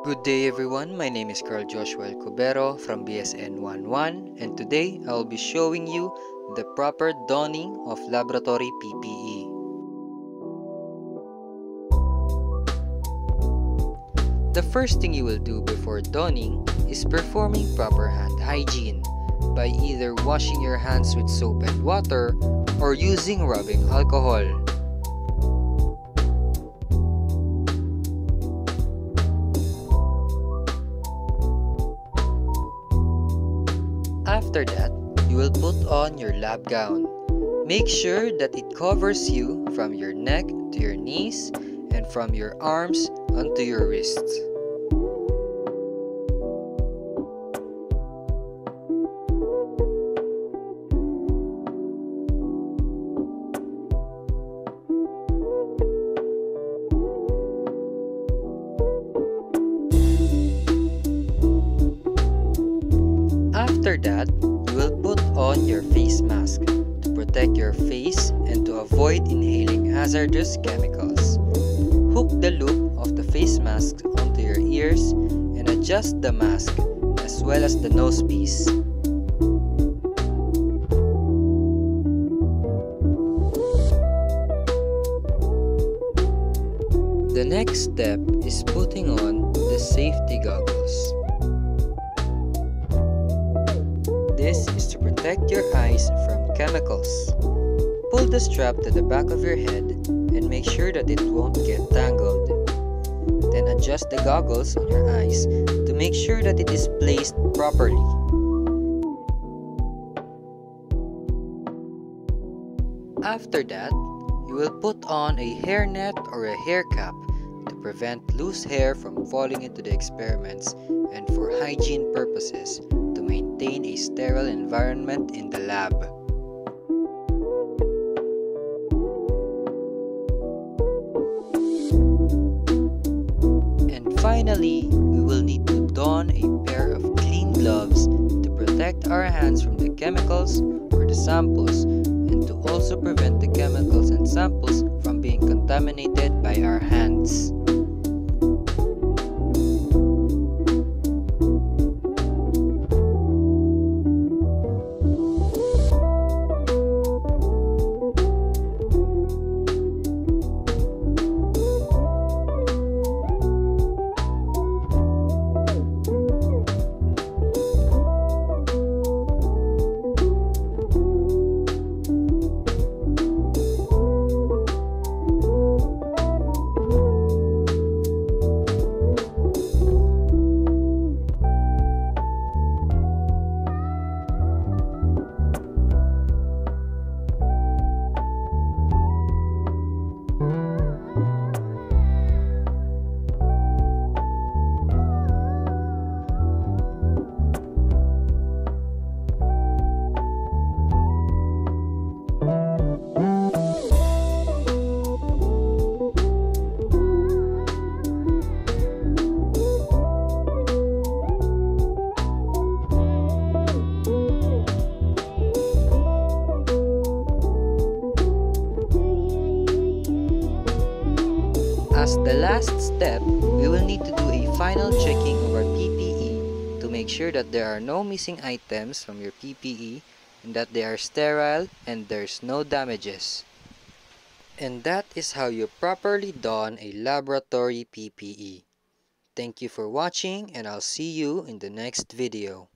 Good day everyone, my name is Carl Joshua Cubero from BSN 11 and today I'll be showing you the proper donning of laboratory PPE. The first thing you will do before donning is performing proper hand hygiene by either washing your hands with soap and water or using rubbing alcohol. After that, you will put on your lab gown. Make sure that it covers you from your neck to your knees and from your arms onto your wrists. After that, you will put on your face mask to protect your face and to avoid inhaling hazardous chemicals. Hook the loop of the face mask onto your ears and adjust the mask as well as the nose piece. The next step is putting on the safety goggles. This is to protect your eyes from chemicals. Pull the strap to the back of your head and make sure that it won't get tangled. Then adjust the goggles on your eyes to make sure that it is placed properly. After that, you will put on a hairnet or a hair cap to prevent loose hair from falling into the experiments and for hygiene purposes to maintain a sterile environment in the lab. And finally, we will need to don a pair of clean gloves to protect our hands from the chemicals or the samples and to also prevent the chemicals and samples from being contaminated by our hands. As the last step, we will need to do a final checking of our PPE to make sure that there are no missing items from your PPE and that they are sterile and there's no damages. And that is how you properly don a laboratory PPE. Thank you for watching and I'll see you in the next video.